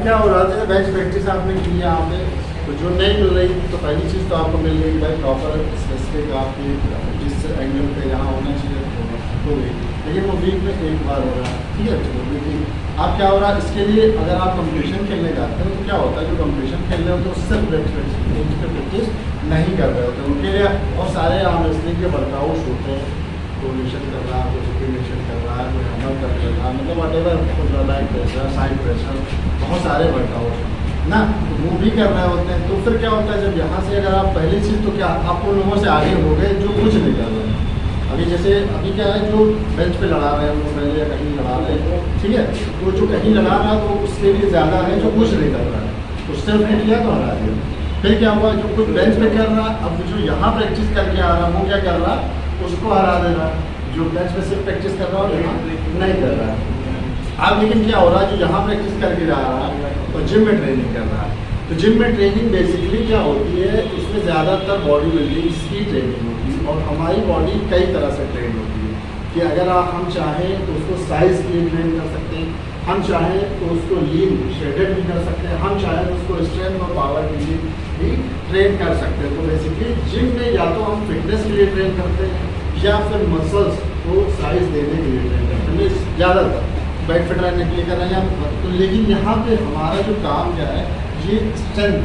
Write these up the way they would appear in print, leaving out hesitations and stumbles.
क्या हो रहा था, बेंच प्रैक्टिस आपने की यहाँ पे, तो जो नहीं मिल रही तो पहली चीज़ तो आपको मिल गई भाई प्रॉपर स्पेसिफिक आपकी जिस एंगल पे यहाँ होना चाहिए हो गई, लेकिन वो वीक में एक बार हो रहा है, ठीक है। चलो लेकिन अब क्या हो रहा है, इसके लिए अगर आप कंपटीशन खेलने जाते हो तो क्या होता है, जो कंपटीशन खेल रहे होते हैं उससे प्रैक्टिस नहीं कर रहे होते, उनके लिए बहुत सारे आम रेसलिंग के वर्कआउट्स होते हैं, कोऑर्डिनेशन कर रहा है, कोई सुपरनेशन कर रहा है, कोई हमल कर रहा है, मतलब whatever back pressure, side pressure, बहुत सारे वर्कआउट ना, तो वो भी कर रहे होते हैं। तो फिर क्या होता है, जब यहाँ से अगर आप पहली चीज़ तो क्या आप उन लोगों से आगे हो गए जो कुछ नहीं कर रहे हैं। अभी जैसे अभी क्या है, जो बेंच पे लड़ा रहे हैं वो पहले या कहीं लड़ा रहे हैं, ठीक है, तो जो कहीं लड़ा रहा है तो उसके लिए ज़्यादा है जो कुछ नहीं कर रहा है, तो सिर्फ ने किया तो हरा दिया। फिर क्या हुआ, जो कुछ बेंच पे कर रहा है, अब जो यहाँ प्रैक्टिस करके आ रहा है वो क्या कर रहा है, उसको हरा दे रहा है, जो बेंच पे सिर्फ प्रैक्टिस कर रहा है और यहाँ नहीं कर रहा है। अब लेकिन क्या हो रहा है, जो यहाँ प्रैक्टिस करके जा रहा है और जिम में ट्रेनिंग कर रहा है, तो जिम में ट्रेनिंग बेसिकली क्या होती है, उसमें ज़्यादातर बॉडी बिल्डिंग की ट्रेनिंग होती है, और हमारी बॉडी कई तरह से ट्रेन होती है कि अगर हम चाहें तो उसको साइज़ के लिए ट्रेन कर सकते हैं, हम चाहें तो उसको लीन शेडेड भी कर सकते हैं, हम चाहें तो उसको स्ट्रेंथ और पावर के लिए भी ट्रेन कर सकते हैं। तो बेसिकली जिम में या तो हम फिटनेस के लिए ट्रेन करते हैं या फिर मसल्स को साइज देने के लिए ट्रेन करते हैं, ज़्यादातर बैक फिट रहने के लिए कर रहे हैं। तो लेकिन यहाँ पे हमारा जो काम क्या है, ये स्ट्रेंथ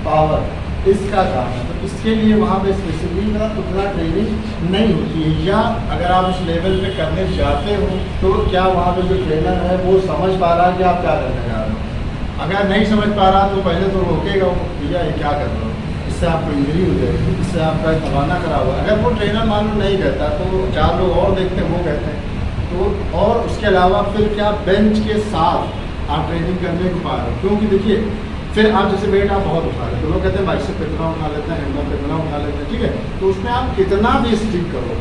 पावर इसका काम है, तो इसके लिए वहाँ पे स्पेसिफिकली ना उतना ट्रेनिंग नहीं होती है, या अगर आप उस लेवल पे करने जाते हो तो क्या वहाँ पे जो ट्रेनर है वो समझ पा रहा है कि आप क्या करने जा रहे हो। अगर नहीं समझ पा रहा तो पहले तो रोकेगा वो, भैया ये क्या कर रहे हो, इससे आपको इंजरी हो जाएगी, इससे आपका तबाना खराब हुआ। अगर वो ट्रेनर मान लो नहीं कहता तो चार लोग और देखते हैं वो कहते हैं, तो और उसके अलावा फिर क्या बेंच के साथ आप ट्रेनिंग करने को पा रहे हो, क्योंकि देखिए फिर आप जैसे वेट आप बहुत उठा रहे हो, तो लोग कहते हैं बाइसेप पे इतना उठा लेते हैं, हैंडल पे इतना उठा लेते हैं, ठीक है, तो उसमें आप कितना भी स्टिक करो,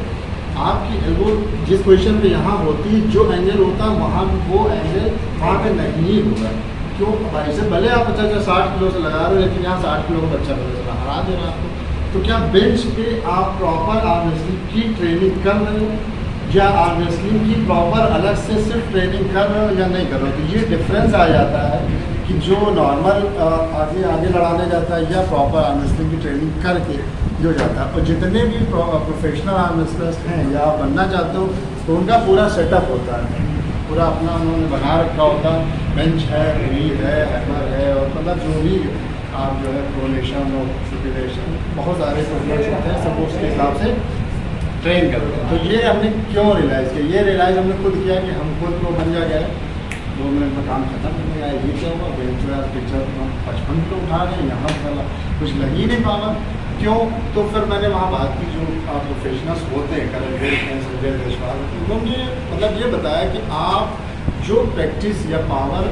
आपकी एल्बो जिस पोजीशन पे यहाँ होती है, जो एंगल होता है वहाँ वो एंगल वहाँ पे नहीं होगा। क्यों, बाइसेप भले आप 60 किलो से लगा रहे हो, लेकिन यहाँ 60 किलो का बच्चा हरा दे रहा है आपको। तो क्या बेंच पे आप प्रॉपर आर्म रेसलिंग की ट्रेनिंग कर रहे हो, या आर्म रेसलिंग की प्रॉपर अलग से सिर्फ ट्रेनिंग कर रहे हो या नहीं कर रहे हो। तो ये डिफरेंस आ जाता है कि जो नॉर्मल आगे लड़ाने जाता है या प्रॉपर आर्म रेसलिंग की ट्रेनिंग करके जो जाता है। और जितने भी प्रोफेशनल आर्म रेसलर्स हैं या आप बनना चाहते हो तो उनका पूरा सेटअप होता है, पूरा अपना उन्होंने बना रखा होता है, बेंच है, रील है, हैमर है, और मतलब जो भी आप जो है प्रोनेशन और सुपिलेशन बहुत सारे प्रोग्राम्स होते हैं, सब उसके हिसाब से ट्रेन करते हैं। तो ये हमने क्यों रियलाइज़ किया, ये रियलाइज़ हमने खुद किया कि हम खुद प्रो बन जा गए, 2 मिनट में काम खत्म हो गया। ये क्या हुआ, बेंच यार पिक्चर 55 किलो उठा रहे हैं, यहाँ वाला कुछ लग ही नहीं पावा, क्यों। तो फिर मैंने वहाँ बात की जो प्रोफेशनल्स होते हैं, करण संजय देशवाल, उन्होंने मतलब ये बताया कि आप जो प्रैक्टिस या पावर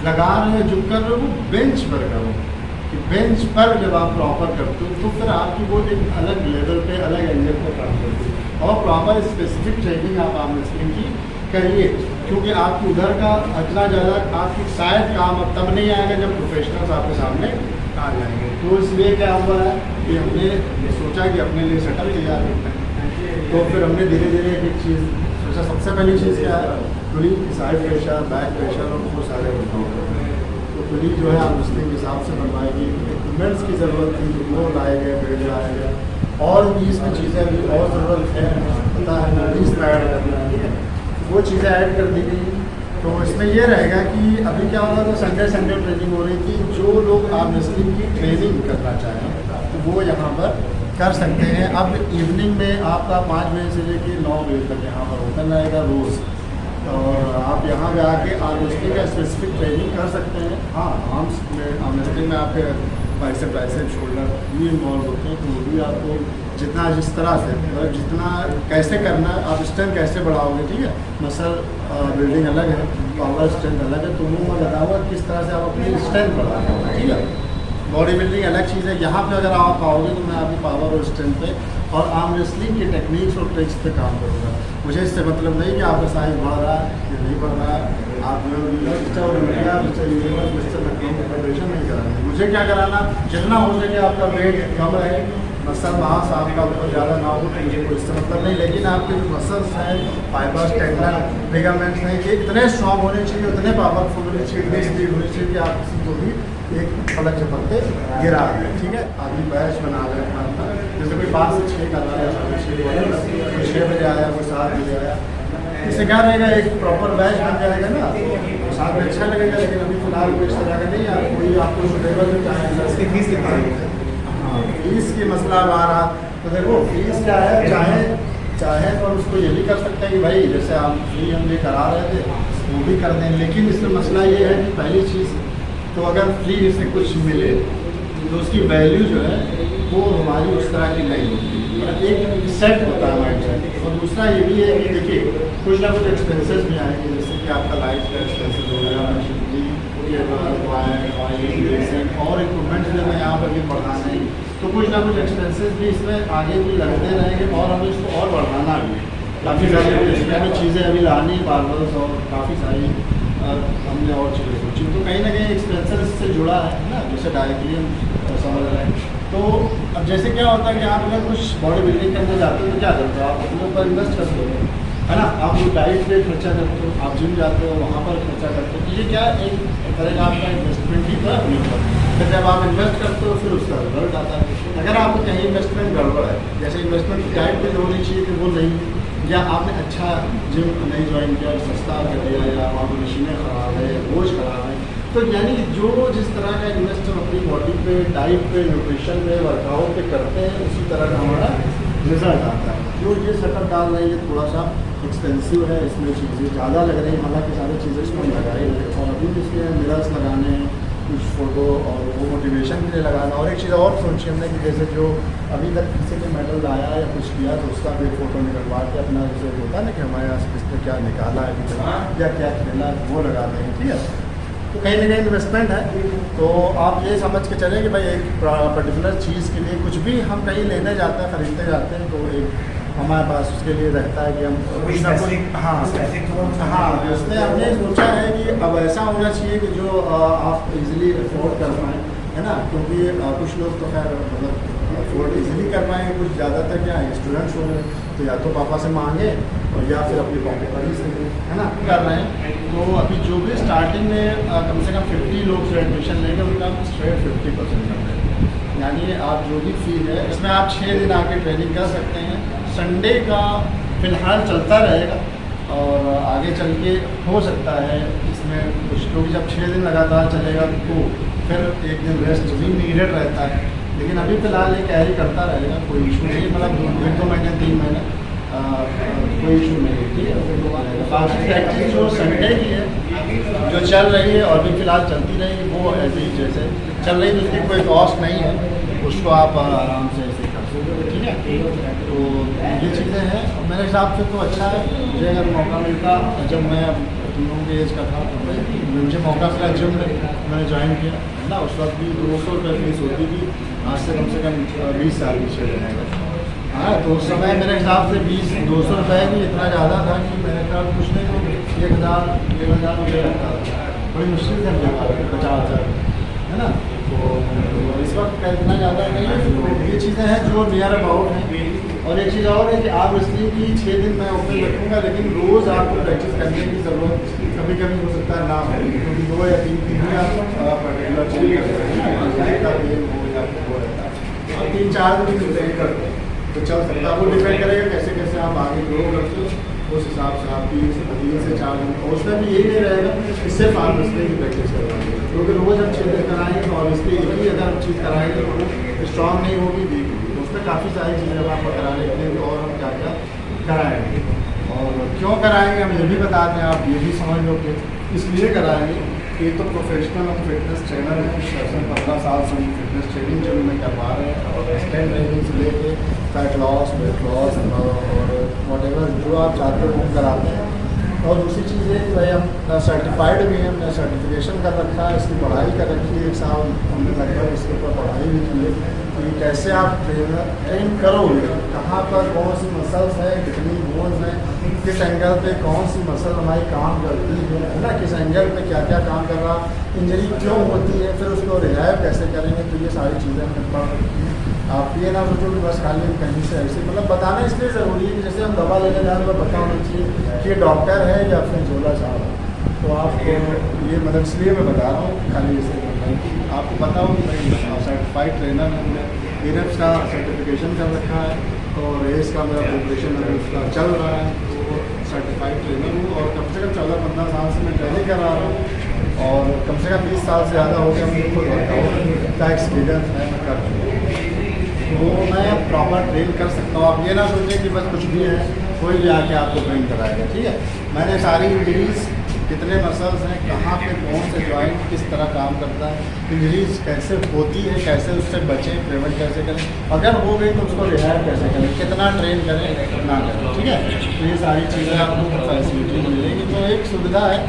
लगा रहे हैं, जो कर रहे हो, वो बेंच पर करो, कि बेंच पर जब आप प्रॉपर करते हो तो फिर आपकी वो एक अलग लेवल पे, अलग एंगल पे काम करती है, और प्रॉपर स्पेसिफिक ट्रेनिंग आप आर्म रेसलिंग की करिए, क्योंकि आपकी उधर का इतना ज़्यादा आपकी शायद काम अब तब नहीं आएगा जब प्रोफेशनल्स आपके सामने आ जाएंगे। तो इसलिए क्या हुआ है कि हमने सोचा कि अपने लिए सेटअप तैयार करते हैं, तो फिर हमने धीरे धीरे एक चीज़ सोचा। सबसे पहली चीज़ क्या है, पूरी साइड प्रेशर, बैक प्रेशर और बहुत सारे वर्कआउट। तो पूरी जो है आर्म रेसलिंग के हिसाब से बनवाएगी, इक्विपमेंट्स की ज़रूरत थी तो वो लाए गए, बेड लाए गए, और भी इसमें चीज़ें अभी और ज़रूरत है, पता है मूवीज़ में ऐड करना है, ठीक है, वो चीज़ें ऐड कर दी गई। तो इसमें ये रहेगा कि अभी क्या हो रहा था, संडे ट्रेनिंग हो रही थी, जो लोग आर्म रेसलिंग की ट्रेनिंग करना चाहें तो वो यहाँ पर कर सकते हैं। अब इवनिंग में आपका 5 बजे से लेकर 9 बजे तक यहाँ पर ओपन रहेगा रोज़, और आप यहाँ पे आके आर्म रेसलिंग का स्पेसिफिक ट्रेनिंग कर सकते हैं। हाँ, आर्म्स में आर्म रेसलिंग में आपके बाइसेप, ट्राइसेप, शोल्डर भी इन्वॉल्व होते हैं, तो वो भी आपको जितना जिस तरह से मतलब जितना कैसे करना है, आप स्ट्रेंथ कैसे बढ़ाओगे, ठीक है, मसल बिल्डिंग अलग है, पावर स्ट्रेंथ अलग है, तो वो मैं बताऊँगा किस तरह से आप अपनी स्ट्रेंथ बढ़ाओगे, ठीक है। बॉडी बिल्डिंग अलग चीज़ है, यहाँ पे अगर आप आओगे तो मैं आपकी पावर और स्ट्रेंथ पे और आर्म रेसलिंग की टेक्निक्स और ट्रिक्स पे काम करूँगा। मुझे इससे मतलब नहीं कि आपका साइज बढ़ रहा है या नहीं बढ़ रहा है, आप फैडरेशन नहीं कराना। मुझे क्या कराना, जितना हो सके आपका वेट कम रहे, मसल मांस आपका बहुत ज़्यादा ना हो तो मुझे कोई इससे मतलब नहीं, लेकिन आपके जो मसल्स हैं, फाइबर्स, टेंडन, लिगामेंट्स हैं, ये इतने स्ट्रॉन्ग होने चाहिए, उतने पावरफुल होने चाहिए, इतनी स्पीड होनी चाहिए कि आप किसी को भी एक पलक झपकते गिरा दें। ठीक है, अभी बैच बना रहे हैं अपना, जैसे कोई 5 से 6 कर रहा है, 6 बजे आया, कोई 7 बजे आया, इससे क्या रहेगा, एक प्रॉपर बैच बन जाएगा ना, तो साथ में अच्छा लगेगा। लेकिन अभी फिलहाल कोई इस तरह का नहीं है, कोई आपको सुटेबल नहीं चाहे। इसकी फीस कितनी है? हाँ, फीस की मसला आ रहा तो देखो फीस क्या है, चाहे तो उसको ये भी कर सकते हैं कि भाई जैसे आप फ्री हम ये करा रहे थे वो भी कर दें, लेकिन इसमें मसला ये है कि पहली चीज़ तो अगर फ्री से कुछ मिले तो उसकी वैल्यू जो है वो हमारी उस तरह की नहीं होती, मतलब एक सेट होता है माइंड सेट। और दूसरा ये भी है कि देखिए कुछ ना कुछ एक्सपेंसेस भी आएंगे, जैसे कि आपका लाइफ का एक्सपेंसेस हो गया, और इक्विपमेंट जो मैं यहाँ पर भी बढ़ाना है, तो कुछ ना कुछ एक्सपेंसेस भी इसमें आगे भी लगते रहेंगे और हमें इसको और बढ़ाना भी है। काफ़ी सारी इसमें हमें चीज़ें अभी लानी बार्बर्स और काफ़ी सारी हमने और चीज़ें सोची, तो कहीं ना कहीं एक्सपेंसेस इससे जुड़ा है ना, जैसे डायरेक्टली हम समझ रहे हैं। तो अब जैसे क्या होता है कि आप अगर कुछ बॉडी बिल्डिंग करने जाते हो तो क्या करते हो, आप अपने ऊपर इन्वेस्ट करते हो, है ना, आप वो डाइट पे खर्चा करते हो, आप जिम जाते हो वहाँ पर खर्चा करते हो, तो ये क्या एक तरह का आपका इन्वेस्टमेंट ही तो है अपने ऊपर। फिर जब आप इन्वेस्ट करते हो फिर उसका रिजल्ट आता है। अगर आपको कहीं इन्वेस्टमेंट गड़बड़ है, जैसे इन्वेस्टमेंट की डाइट पे होनी चाहिए कि वो नहीं, या आपने अच्छा जिम नहीं ज्वाइन किया और सस्ता कर दिया, या वहाँ पर मशीनें ख़राब है, बोझ ख़राब है, तो यानी जो जिस तरह का इन्वेस्ट हम अपनी बॉडी पे, डाइट पे, न्यूट्रिशन पे, वर्कआउट पे करते हैं उसी तरह का हमारा रिजल्ट आता है। जो ये सेटअप डाल रहे हैं ये थोड़ा सा एक्सपेंसिव है, इसमें चीज़ें ज़्यादा लग रही हैं, हालांकि सारी चीज़ें इसमें लगाई है और अभी भी इसमें मिरर्स लगाने हैं, कुछ फ़ोटो और वो मोटिवेशन के लिए लगाना। और एक चीज़ और सोची हमने कि जैसे जो अभी तक किसी ने मेडल लाया या कुछ किया तो उसका भी फ़ोटो निकलवा के अपना जैसे होता है ना कि हमारे यहाँ इसने क्या निकाला है अभी तक या क्या खेला है वो लगा देंगे। ठीक है, तो कहीं ना कहीं इन्वेस्टमेंट है, तो आप ये समझ के चलें कि भाई एक पर्टिकुलर चीज़ के लिए कुछ भी हम कहीं लेने जाते हैं, ख़रीदने जाते हैं, तो एक हमारे पास उसके लिए रहता है कि हम कुछ ना कुछ हाँ उसमें हमने सोचा है कि अब ऐसा होना चाहिए कि जो आप इजीली अफोर्ड कर पाएँ, है ना, क्योंकि कुछ लोग तो खैर मतलब अफोर्ड इजीली कर पाएंगे, कुछ ज़्यादातर क्या है स्टूडेंट्स हो गए तो या तो पापा से मांगे और या फिर अपनी पॉकेट मनी से, है ना, कर रहे हैं। तो अभी जो भी स्टार्टिंग में कम से कम 50 लोग से एडमिशन लेंगे उनका स्ट्रेट 50% कर रहे हैं, यानी आप जो भी फी है इसमें आप 6 दिन आके ट्रेनिंग कर सकते हैं। संडे का फ़िलहाल चलता रहेगा और आगे चल के हो सकता है इसमें कुछ, क्योंकि जब 6 दिन लगातार चलेगा तो फिर एक दिन रेस्ट भी नीडेड रहता है, लेकिन अभी फ़िलहाल ये कैरी करता रहेगा, कोई इशू नहीं है, मतलब 1-2 महीने 3 महीने कोई इशू नहीं है। ठीक है, बाकी प्रैक्टिस जो संडे की है जो चल रही है और भी फ़िलहाल चलती रहेगी वो ऐसे ही जैसे चल रही है, उसकी कोई कॉस्ट नहीं है, उसको आप आराम से ऐसे कर सकते हो। ठीक है, तो ये चीज़ें हैं मेरे हिसाब से तो अच्छा है। मुझे अगर मौका मिलता, जब मैं तुम लोगों के एज का था तो मुझे मौका मिला जिम में मैंने ज्वाइन किया, है ना, उस वक्त भी 200 रुपये फीस होती थी, आज से कम 20 साल पीछे रहेगा। हाँ, तो उस समय मेरे हिसाब से 200 रुपये भी इतना ज़्यादा था कि मेरे ख्याल कुछ नहीं तो 1,000-1,500 मुझे लगता था, बड़ी मुश्किल से मिल पाता 50,000, है ना। तो इस वक्त का इतना ज़्यादा नहीं है, तो ये चीज़ें हैं जो नियर अबाउट हैं। और एक चीज़ और है कि आप इसलिए कि 6 दिन मैं ओपन रखूँगा, लेकिन रोज़ आपको प्रैक्टिस करने की ज़रूरत कभी कभी हो सकता है ना हो, क्योंकि 2 या 3 दिन ही आप पर्टिकुलर चेंज कर सकते हैं, का गेम हो या वो रहता है, और 3-4 दिन ट्रेन करते हैं तो चल सकता है। वो डिपेंड करेगा कैसे कैसे आप आगे ग्रो करते हो, उस हिसाब से आप 3 से 4 दिन, और उसमें भी यही नहीं रहेगा इससे फार्म इसलिए की प्रैक्टिस करवाएंगे, क्योंकि रोज़ हम 6 दिन कराएंगे और इसलिए एक ही अगर हम चीज़ कराएंगे तो वो स्ट्रॉन्ग नहीं होगी, वीक होगी, तो उसमें काफ़ी सारी चीज़ें हम आपको कराने के लिए और हम क्या क्या कराएंगे और क्यों कराएंगे हम ये भी बताते हैं, आप ये भी समझ लो कि इसलिए कराएंगे कि तो प्रोफेशनल हम फिटनेस ट्रेनर हैं, 15 साल से हम फिटनेस ट्रेनिंग जो में करवा रहे हैं और स्ट्रेंथ ट्रेनिंग से लेके फैट लॉस, वेट लॉस और वॉटेवर जो आप चाहते हो वो कराते हैं। और दूसरी चीज़ है कि भाई हम सर्टिफाइड भी हैं, हमने सर्टिफिकेशन कर रखा है, इसकी पढ़ाई कर रखी है, 1 साल हमने लगभग इसके ऊपर पढ़ाई भी की है कि कैसे आप ट्रेन करोगे, कहाँ पर कौन सी मसल्स है, कितनी बोन्स हैं, किस एंगल पे कौन सी मसल हमारी काम करती है ना, किस एंगल पे क्या क्या काम कर रहा, इंजरी क्यों होती है, फिर उसको रिहाइव कैसे करेंगे। तो ये सारी चीज़ें हमें पढ़ रखी हैं। आप ये ना सोचो कि बस खाली कहीं से ऐसे, मतलब बताना इसलिए ज़रूरी है कि जैसे हम दवा लेने जाए तो पता होना चाहिए कि ये डॉक्टर है या फिर झोला साहब है। तो आपको ये मतलब इसलिए मैं बता रहा हूँ, खाली इसे आपको पता हो कि मैं सर्टिफाइड ट्रेनर हूँ, मैंने एनएफ्स का सर्टिफिकेशन कर रखा है और रेस का मेरा प्रिपरेशन अभी उसका चल रहा है। तो सर्टिफाइड ट्रेनर हूँ और कम से कम 14-15 साल से मैं ट्रेनिंग कर रहा हूँ और कम से कम 20 साल से ज़्यादा हो गया मुझे खुद वर्कआउट का एक्सपीरियंस है, मैं कर चुका हूँ। तो मैं प्रॉपर ट्रेन कर सकता हूँ। आप ये ना सोचें कि बस कुछ भी है कोई भी आके आपको ट्रेन कराएगा, ठीक है। मैंने सारी इंजरीज, कितने मसल्स हैं, कहाँ पे कौन से जॉइंट किस तरह काम करता है, इंजरीज कैसे होती है, कैसे उससे बचें, प्रिवेंट कैसे करें, अगर हो गई तो उसको रिहाइव कैसे करें, कितना ट्रेन करें, कितना करें, ठीक है। तो ये सारी चीज़ें आपको फैसिलिटी मिलेगी। तो एक सुविधा है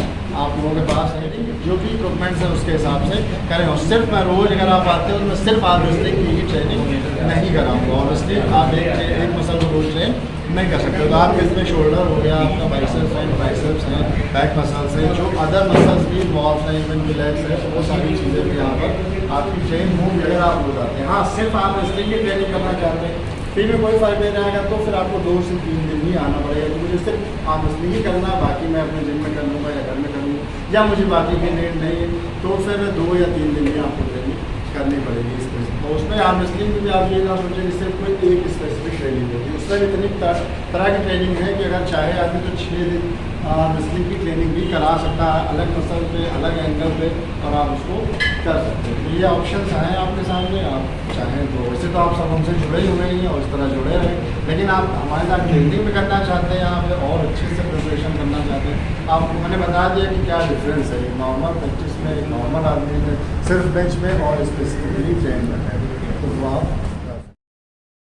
आप लोगों के पास है, जो भी इक्विपमेंट्स है उसके हिसाब से करें। और सिर्फ मैं रोज़ अगर आप आते हो तो मैं सिर्फ आप रेसलिंग की ही ट्रेनिंग नहीं कराऊंगा। और इसलिए आप एक मसल को रोज ट्रेन नहीं कर सकते। तो आपके इसमें शोल्डर हो गया, आपका बाइसेप्स है, बाइसेप्स हैं, बैक मसल्स हैं, जो अदर मसल्स भी इन्वॉल्व हैं, इवन की लेग्स है, तो वो सारी चीज़ें भी यहाँ पर आपकी ट्रेन होंगी अगर आप हो जाते हैं। हाँ, सिर्फ आप रेसलिंग की ट्रेनिंग करना चाहते हैं, फिर में कोई फ़ायदा नहीं आएगा, तो फिर आपको 2 से 3 दिन ही आना पड़ेगा कि मुझे सिर्फ आप रेसलिंग ही करना, बाकी मैं अपने जिम में कर लूँगा या घर में कर लूँगा, या मुझे बाकी की नीड नहीं है, तो फिर 2 या 3 दिन ही आपको ट्रेनिंग करनी पड़ेगी इसमें। तो उसमें आर्म रेसलिंग में भी आप ये ना सोचें कि सिर्फ कोई एक स्पेसिफिक ट्रेनिंग होगी, उसमें इतनी तरह की ट्रेनिंग है कि अगर चाहे आदमी तो 6 दिन रेसलिंग की ट्रेनिंग भी करा सकता है, अलग मसल पे, अलग एंगल पे, और आप उसको कर सकते हैं। तो ये ऑप्शंस हैं आपके सामने, आप चाहें तो। वैसे तो आप सब हमसे जुड़े हुए ही हैं और इस तरह जुड़े रहें, लेकिन आप हमारे साथ ट्रेनिंग भी करना चाहते हैं, यहाँ पे और अच्छे से प्रिपरेशन करना चाहते हैं, आपको मैंने बता दिया कि क्या डिफरेंस है नॉर्मल प्रैक्टिस में, नॉर्मल आदमी में, सिर्फ बेंच में और स्पेसिफिकली ट्रेन में है। तो आप